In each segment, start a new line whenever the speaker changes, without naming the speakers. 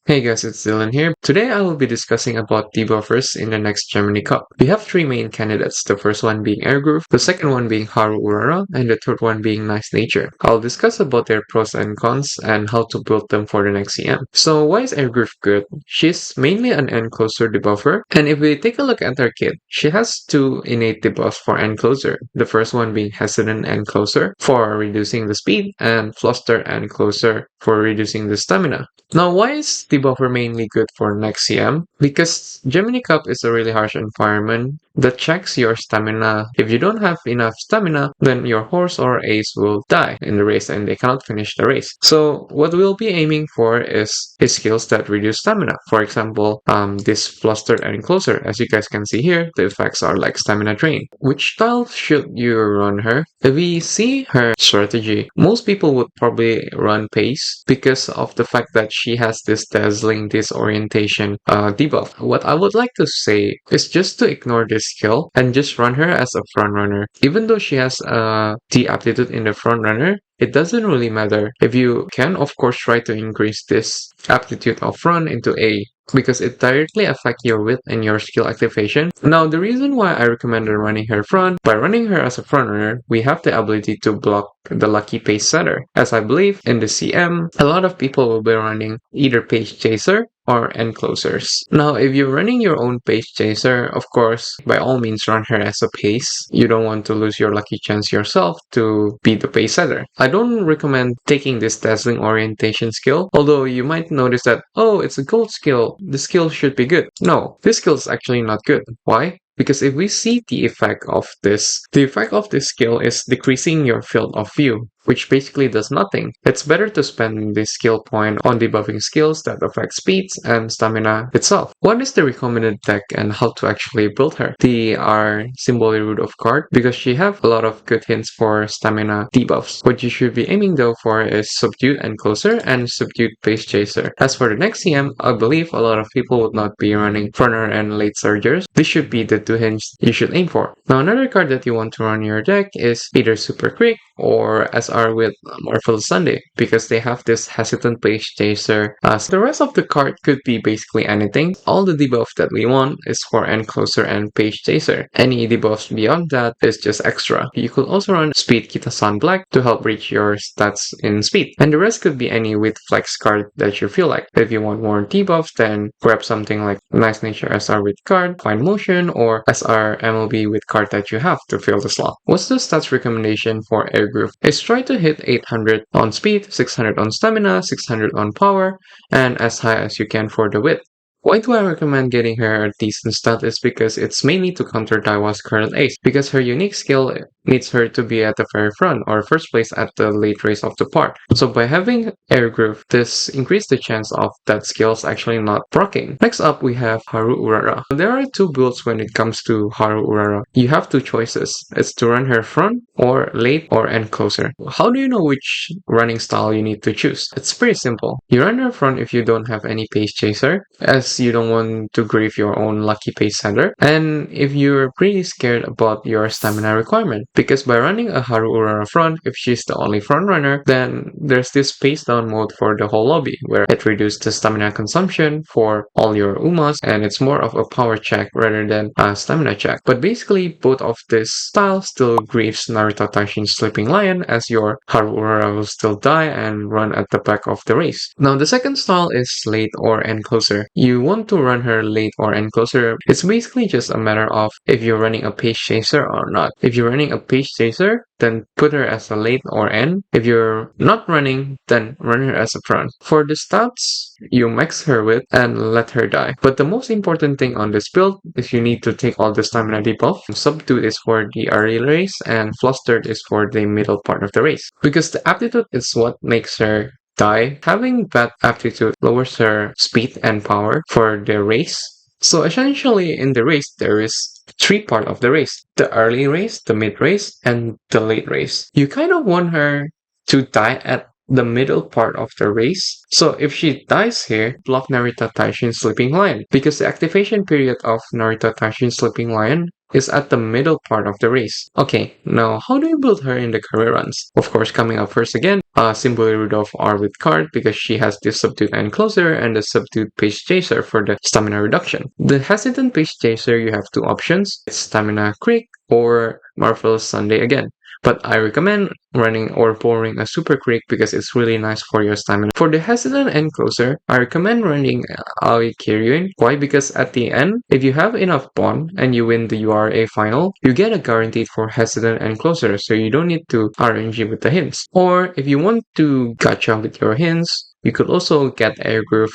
Hey guys, it's Dylan here. Today I will be discussing about debuffers in the next Gemini Cup. We have three main candidates, the first one being Airgroove, the second one being Haru Urara, and the third one being Nice Nature. I'll discuss about their pros and cons and how to build them for the next CM. So why is Airgroove good? She's mainly an encloser debuffer, and if we take a look at her kit, she has two innate debuffs for encloser. The first one being Hesitant Encloser for reducing the speed, and Fluster Encloser for reducing the stamina. Now, why is Debuffer mainly good for next CM? Because Gemini Cup is a really harsh environment that checks your stamina. If you don't have enough stamina, then your horse or ace will die in the race and they cannot finish the race. So what we'll be aiming for is skills that reduce stamina. For example, this Flustered and Closer. As you guys can see here, the effects are like stamina drain. Which style should you run her? If we see her strategy, most people would probably run pace because of the fact that she has this dazzling disorientation debuff. What I would like to say is just to ignore this skill and just run her as a front runner. Even though she has the aptitude in the front runner, it doesn't really matter. If you can, of course, try to increase this aptitude of front into A because it directly affects your width and your skill activation. Now, the reason why I recommend running her front, by running her as a front runner, we have the ability to block the lucky pace setter. As I believe in the CM, a lot of people will be running either pace chaser or enclosers. Now, if you're running your own pace chaser, of course, by all means run her as a pace. You don't want to lose your lucky chance yourself to be the pace setter. I don't recommend taking this dazzling orientation skill, although you might notice that, oh, it's a gold skill, the skill should be good. No, this skill is actually not good. Why? Because if we see the effect of this skill is decreasing your field of view, which basically does nothing. It's better to spend this skill point on debuffing skills that affect speeds and stamina itself. What is the recommended deck and how to actually build her? They are Symbolic Root of Card because she have a lot of good hints for stamina debuffs. What you should be aiming though for is Subdued Encloser and Subdued Pace Chaser. As for the next CM, I believe a lot of people would not be running Fronter and Late Surgers. This should be the two hints you should aim for. Now another card that you want to run in your deck is either Super Quick or SR with Marvel Sunday because they have this Hesitant Pace Chaser. So the rest of the card could be basically anything. All the debuff that we want is for Encloser and Pace Chaser. Any debuffs beyond that is just extra. You could also run Speed Kitasan Black to help reach your stats in speed. And the rest could be any with flex card that you feel like. If you want more debuffs, then grab something like Nice Nature SR with card, Fine Motion, or SR MLB with card that you have to fill the slot. What's the stats recommendation for Airgroove? Is try to hit 800 on speed, 600 on stamina, 600 on power, and as high as you can for the width. Why do I recommend getting her a decent stat is because it's mainly to counter Daiwa's current ace, because her unique skill needs her to be at the very front or first place at the late race of the part. So by having Airgroove, this increases the chance of that skills actually not proccing. Next up we have Haru Urara. There are two builds when it comes to Haru Urara. You have two choices. It's to run her front or late or encloser. How do you know which running style you need to choose? It's pretty simple. You run her front if you don't have any pace chaser, as you don't want to grieve your own lucky pace setter, and if you're pretty scared about your stamina requirement. Because by running a Haru Urara front, if she's the only front runner, then there's this pace down mode for the whole lobby, where it reduces the stamina consumption for all your Umas, and it's more of a power check rather than a stamina check. But basically, both of this style still grieves Naruto Taishin's Sleeping Lion, as your Haru Urara will still die and run at the back of the race. Now, the second style is Late or Encloser. You want to run her late or encloser. It's basically just a matter of if you're running a pace chaser or not. If you're running a pace chaser, then put her as a late or end. If you're not running, then run her as a front. For the stats, you max her with and let her die. But the most important thing on this build is you need to take all the stamina debuff. Subdued is for the early race and Flustered is for the middle part of the race. Because the aptitude is what makes her die. Having bad aptitude lowers her speed and power for the race. So essentially in the race, there is three parts of the race. The early race, the mid race, and the late race. You kind of want her to die at the middle part of the race. So if she dies here, block Narita Taishin Sleeping Lion. Because the activation period of Narita Taishin Sleeping Lion is at the middle part of the race. Okay, now how do you build her in the career runs? Of course, coming up first again, Symbol Rudolph R with card because she has the subdued and closer and the subdued page chaser for the stamina reduction. The hesitant page chaser, you have two options. It's stamina creek or Marvelous Sunday again. But I recommend running or pouring a super creek because it's really nice for your stamina. For the hesitant and closer, I recommend running Aoi Kiryuin. Why? Because at the end, if you have enough bond and you win the URA final, you get a guaranteed for hesitant and closer, so you don't need to RNG with the hints. Or if you want to gacha with your hints, you could also get Airgroove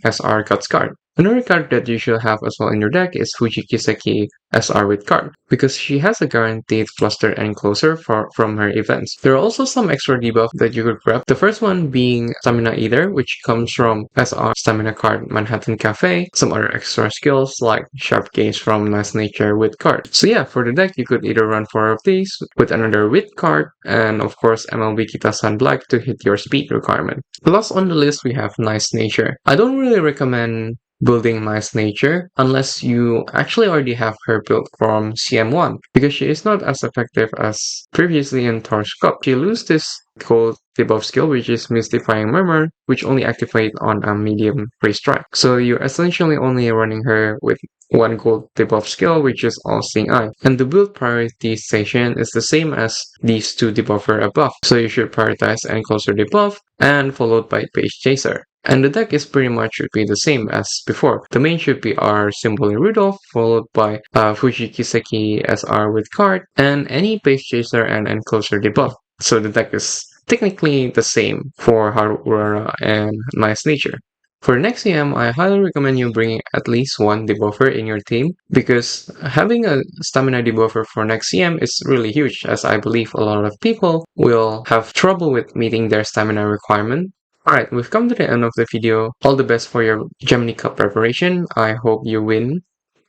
SR Guts card. Another card that you should have as well in your deck is Fuji Kiseki SR with card, because she has a guaranteed fluster and closer from her events. There are also some extra debuff that you could grab. The first one being Stamina Eater, which comes from SR Stamina card Manhattan Cafe, some other extra skills like Sharp Gaze from Nice Nature with card. So yeah, for the deck, you could either run 4 of these with another with card, and of course MLB Kita-san Black to hit your speed requirement. Plus on the list, we have Nice Nature. I don't really recommend building Nice Nature unless you actually already have her built from CM1 because she is not as effective as previously in Torch Cup. She loses this gold debuff skill, which is Mystifying Murmur, which only activates on a medium race track. So you're essentially only running her with one gold debuff skill, which is All Seeing Eye. And the build prioritization is the same as these two debuffer above. So you should prioritize and closer debuff and followed by Page Chaser. And the deck is pretty much should be the same as before. The main should be our Symbol in Rudolph, followed by Fuji Kiseki SR with card, and any Page Chaser and Enclosure debuff. So the deck is technically the same for Haru Urara and Nice Nature. For next CM, I highly recommend you bringing at least one debuffer in your team because having a stamina debuffer for next CM is really huge, as I believe a lot of people will have trouble with meeting their stamina requirement. Alright, we've come to the end of the video. All the best for your Gemini Cup preparation. I hope you win.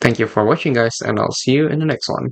Thank you for watching guys, and I'll see you in the next one.